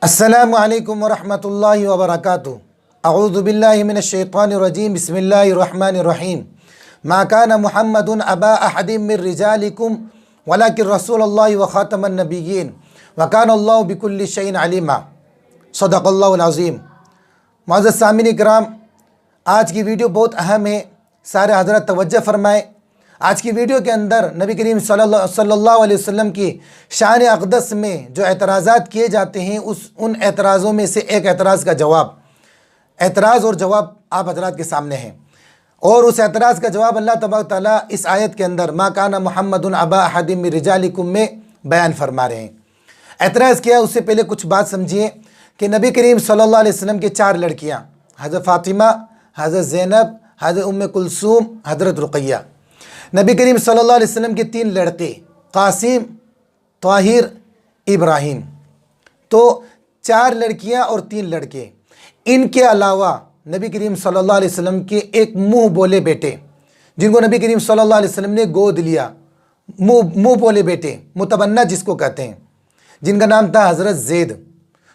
अस्सलामु अलैकुम वरहमतुल्लाहि वबरकातुहू। अऊज़ु बिल्लाहि मिनश्शैतानिर्रजीम। बिस्मिल्लाहिर्रहमानिर्रहीम। मा काना मुहम्मदुन अबा अहदिम मिर रिजालिकुम वलाकिन रसूलुल्लाहि व खातमन नबिय्यीन व कानल्लाहु बिकुल्लि शैइन अलीमा। सदक़ल्लाहुल अज़ीम। मुअज़्ज़ज़ सामिन इकराम, आज की वीडियो बहुत अहम है, सारे हज़रत तवज्जो फरमाएँ। आज की वीडियो के अंदर नबी करीम सल्लल्लाहु अलैहि वसल्लम की शान अक़दस में जो एतराज़ात किए जाते हैं उन एतराज़ों में से एक एतराज़ का जवाब, एतराज़ और जवाब आप हज़रात के सामने हैं। और उस एतराज़ का जवाब अल्लाह तबारक तआला इस आयत के अंदर मा काना मुहम्मदुन अबा अहदिम मिर रिजालिकुम में बयान फरमा रहे हैं। एतराज़ किया, उससे पहले कुछ बात समझिए कि नबी करीम सल्लल्लाहु अलैहि वसल्लम की चार लड़कियाँ, हज़रत फ़ातिमा, हज़रत ज़ैनब, हज़रत उम्मे कुलसूम, हज़रत रुक़ैया। नबी करीम सल्लल्लाहु अलैहि वसल्लम के तीन लड़के कासिम, ताहिर, इब्राहिम। तो चार लड़कियां और तीन लड़के। इनके अलावा नबी करीम सल्लल्लाहु अलैहि वसल्लम के एक मुंह बोले बेटे, जिनको नबी करीम सल्लल्लाहु अलैहि वसल्लम ने गोद लिया, मुंह बोले बेटे, मुतबन्ना जिसको कहते हैं, जिनका नाम था हज़रत ज़ैद,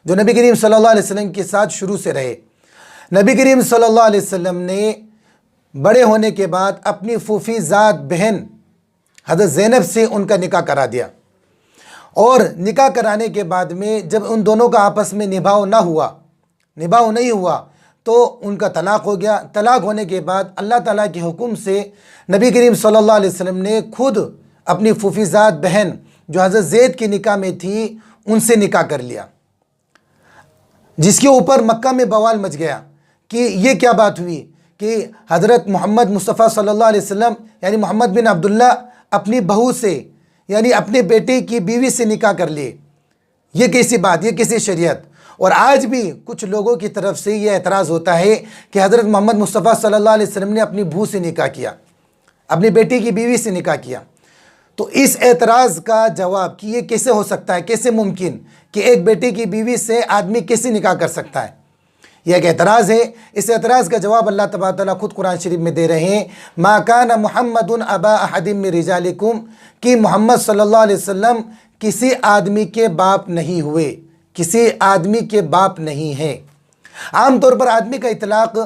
जो नबी करीम सल्लल्लाहु अलैहि वसल्लम के साथ शुरू से रहे। नबी करीम सल्लल्लाहु अलैहि वसल्लम ने बड़े होने के बाद अपनी फूफी ज़ात बहन हज़रत ज़ैनब से उनका निकाह करा दिया। और निकाह कराने के बाद में जब उन दोनों का आपस में निभाव नहीं हुआ तो उनका तलाक़ हो गया। तलाक़ होने के बाद अल्लाह ताला के हुक्म से नबी करीम सल्लल्लाहु अलैहि वसल्लम ने खुद अपनी फूफी ज़ात बहन जो हज़रत ज़ैद के निकाह में थी उनसे निकाह कर लिया, जिसके ऊपर मक्का में बवाल मच गया कि ये क्या बात हुई कि हज़रत मोहम्मद मुस्तफ़ा सल्लल्लाहु अलैहि वसल्लम यानी मोहम्मद बिन अब्दुल्ला अपनी बहू से यानी अपने बेटे की बीवी से निकाह कर लिए। ये कैसी बात, ये कैसी शरीयत। और आज भी कुछ लोगों की तरफ से ये एतराज़ होता है कि हज़रत मोहम्मद मुस्तफ़ा सल्लल्लाहु अलैहि वसल्लम ने अपनी बहू से निकाह किया, अपनी बेटी की बीवी से निकाह किया। तो इस एतराज़ का जवाब कि ये कैसे हो सकता है, कैसे मुमकिन कि एक बेटे की बीवी से आदमी कैसे निकाह कर सकता है, यह एक एतराज़ है। इस एतराज़ का जवाब अल्लाह तबारक तआला खुद कुरान शरीफ में दे रहे हैं। मा काना मुहम्मदुन अबा अहदिम मिर रिजालिकुम, कि मोहम्मद सल्लल्लाहु अलैहि वसल्लम किसी आदमी के बाप नहीं हुए, किसी आदमी के बाप नहीं हैं। आम तौर पर आदमी का इतलाक़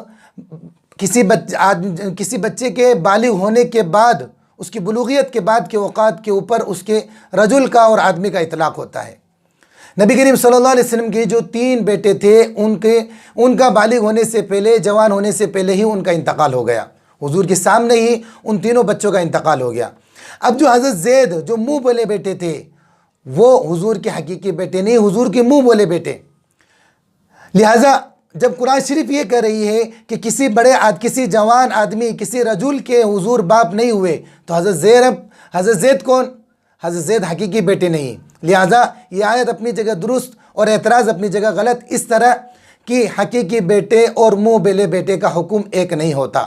किसी बच्चे के बालिग होने के बाद, उसकी बुलूगियत के बाद के औक़ात के ऊपर उसके रजुल का और आदमी का इतलाक़ होता है। नबी करीम सल्लल्लाहु अलैहि वसल्लम के जो तीन बेटे थे उनका बालिग होने से पहले, जवान होने से पहले ही उनका इंतकाल हो गया। हुजूर के सामने ही उन तीनों बच्चों का इंतकाल हो गया। अब जो हज़रत ज़ैद जो मुँह बोले बेटे थे वो हुजूर के हकीकी बेटे नहीं, हुजूर के मुँह बोले बेटे। लिहाजा जब कुरान शरीफ ये कह रही है कि किसी जवान आदमी, किसी रजूल के हुजूर बाप नहीं हुए, तो हज़रत ज़ैद कौन? हज़रत ज़ैद हकीकी बेटे नहीं। लिहाजा ये आयत अपनी जगह दुरुस्त और एतराज़ अपनी जगह गलत। इस तरह कि हकीकी बेटे और मुँह बोले बेटे का हुक्म एक नहीं होता,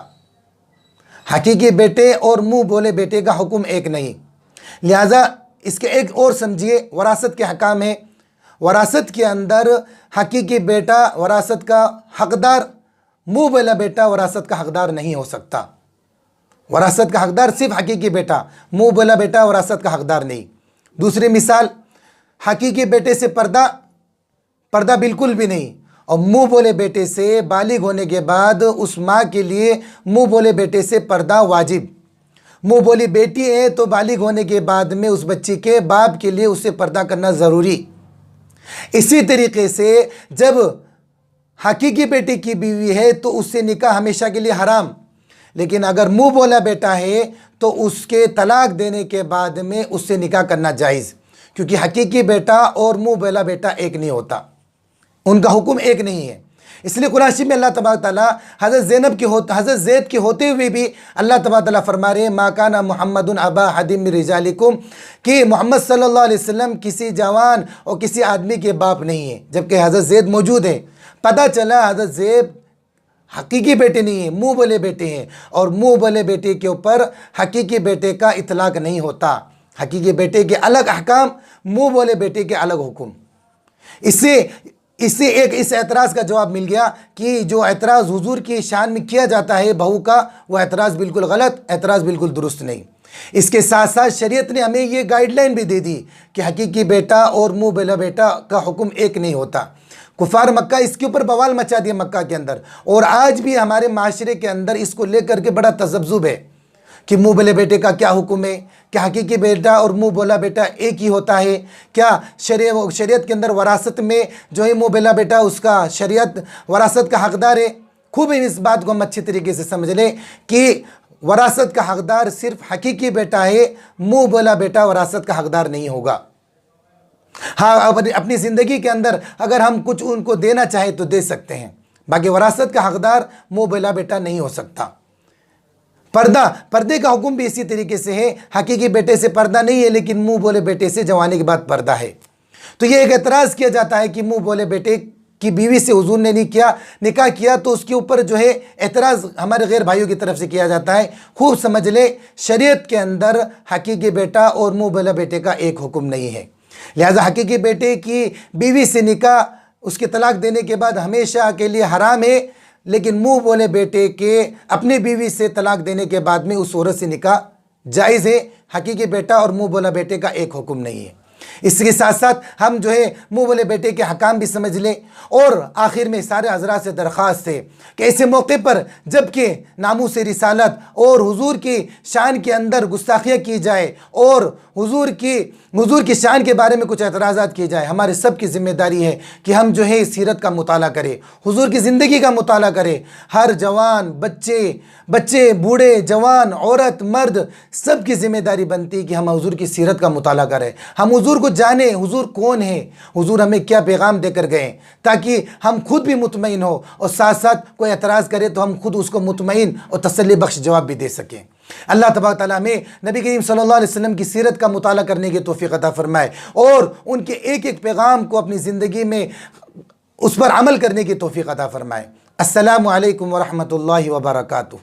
हकीकी बेटे और मुँह बोले बेटे का हुक्म एक नहीं। लिहाजा इसके एक और समझिए, वरासत के हकाम है। वरासत के अंदर हकीकी बेटा वरासत का हकदार, मुँह बोला बेटा वरासत का हकदार नहीं हो सकता। वरासत का हकदार सिर्फ हकीकी बेटा, मुँह बोला बेटा वरासत का हकदार नहीं। दूसरी मिसाल, हकीकी बेटे से पर्दा बिल्कुल भी नहीं, और मुँह बोले बेटे से बालिग होने के बाद उस माँ के लिए मुँह बोले बेटे से पर्दा वाजिब। मुँह बोली बेटी है तो बालिग होने के बाद में उस बच्ची के बाप के लिए उसे पर्दा करना ज़रूरी। इसी तरीके से जब हकीकी बेटे की बीवी है तो उससे निकाह हमेशा के लिए हराम, लेकिन अगर मुँह बोला बेटा है तो उसके तलाक देने के बाद में उससे निकाह करना जायज़, क्योंकि हकीकी बेटा और मुँह बोला बेटा एक नहीं होता, उनका हुक्म एक नहीं है। इसलिए कुरान शरीफ में अल्लाह तबारक तआला हज़रत ज़ैद के होते हुए भी अल्लाह तबारक तआला फरमा रहे हैं मा काना मुहम्मदुन अबा अहदिम मिर रिजालिकुम, कि मोहम्मद सल्लल्लाहु अलैहि वसल्लम किसी जवान और किसी आदमी के बाप नहीं है, जबकि हज़रत ज़ैद मौजूद है। पता चला हज़रत ज़ैद हकीकी बेटे नहीं है, मुँह बोले बेटे हैं, और मुँह बोले बेटे के ऊपर हकीकी बेटे का इतलाक़ नहीं होता। हकीकी बेटे के अलग अहकाम, मुँह बोले बेटे के अलग हुक्म। इससे इस एतराज़ का जवाब मिल गया कि जो एतराज़ हुजूर की शान में किया जाता है बहू का, वह एतराज़ बिल्कुल गलत, एतराज़ बिल्कुल दुरुस्त नहीं। اس کے ساتھ ساتھ شریعت نے ہمیں یہ گائیڈ لائن بھی دے دی کہ حقیقی بیٹا اور منہ بولا بیٹا کا حکم ایک نہیں ہوتا۔ کفار مکہ اس کے اوپر بوال مچا دیا مکہ کے اندر، اور آج بھی ہمارے معاشرے کے اندر اس کو لے کر کے بڑا تذبذب ہے کہ منہ بولے بیٹے کا کیا حکم ہے، کیا حقیقی بیٹا اور منہ بولا بیٹا ایک ہی ہوتا ہے، کیا شریعت کے اندر وراثت میں جو ہے منہ بولا بیٹا اس کا شریعت وراثت کا حقدار ہے۔ خوب اس بات کو ہم اچھی طریقے سے سمجھ لیں کہ وراثت کا حقدار صرف حقیقی بیٹا ہے، منہ بولا بیٹا وراثت کا حقدار نہیں ہوگا۔ ہاں اپنی زندگی کے اندر اگر ہم کچھ ان کو دینا چاہیں تو دے سکتے ہیں، باقی وراثت کا حقدار منہ بولا بیٹا نہیں ہو سکتا۔ پردے کا حکم بھی اسی طریقے سے ہے، حقیقی بیٹے سے پردہ نہیں ہے لیکن منہ بولے بیٹے سے جوانی کے بعد پردہ ہے۔ تو یہ ایک اعتراض کیا جاتا ہے کہ منہ بولے بیٹے کی بیوی سے حضور نے نکاح کیا تو اس کے اوپر جو ہے اعتراض ہمارے غیر بھائیوں کی طرف سے کیا جاتا ہے۔ خوب سمجھ لے، شریعت کے اندر حقیقی بیٹا اور منہ بولا بیٹے کا ایک حکم نہیں ہے، لہذا حقیقی بیٹے کی بیوی سے نکاح اس کے طلاق دینے کے بعد ہمیشہ کے لیے حرام ہے، لیکن منہ بولے بیٹے کے اپنی بیوی سے طلاق دینے کے بعد میں اس عورت سے نکاح جائز ہے۔ حقیقی بیٹا اور منہ بولا بیٹے کا ایک حکم نہیں ہے۔ اس کے ساتھ ساتھ ہم جو ہے منہ بولے بیٹے کے حکام بھی سمجھ لیں، اور آخر میں سارے حضرات سے درخواست ہے کہ ایسے موقع پر جب کہ ناموس رسالت اور حضور کی شان کے اندر گستاخیاں کی جائے اور حضور کی شان کے بارے میں کچھ اعتراضات کیے جائے، ہمارے سب کی ذمہ داری ہے کہ ہم جو ہے سیرت کا مطالعہ کریں، حضور کی زندگی کا مطالعہ کریں۔ ہر جوان، بچے، بوڑھے، جوان، عورت، مرد، سب کی ذمہ داری بنتی ہے کہ ہم حضور کی سیرت کا مطالعہ کریں، ہم حضور کو جانیں، حضور کون ہے، حضور ہمیں کیا پیغام دے کر گئے، تاکہ ہم خود بھی مطمئن ہو اور ساتھ ساتھ کوئی اعتراض کرے تو ہم خود اس کو مطمئن اور تسلی بخش جواب بھی دے سکیں۔ اللہ تبارک تعالیٰ ہمیں نبی کریم صلی اللہ علیہ وسلم کی سیرت کا مطالعہ کرنے کی توفیق عطا فرمائے اور ان کے ایک ایک پیغام کو اپنی زندگی میں اس پر عمل کرنے کی توفیق عطا فرمائے۔ السلام علیکم ورحمۃ اللہ وبرکاتہ۔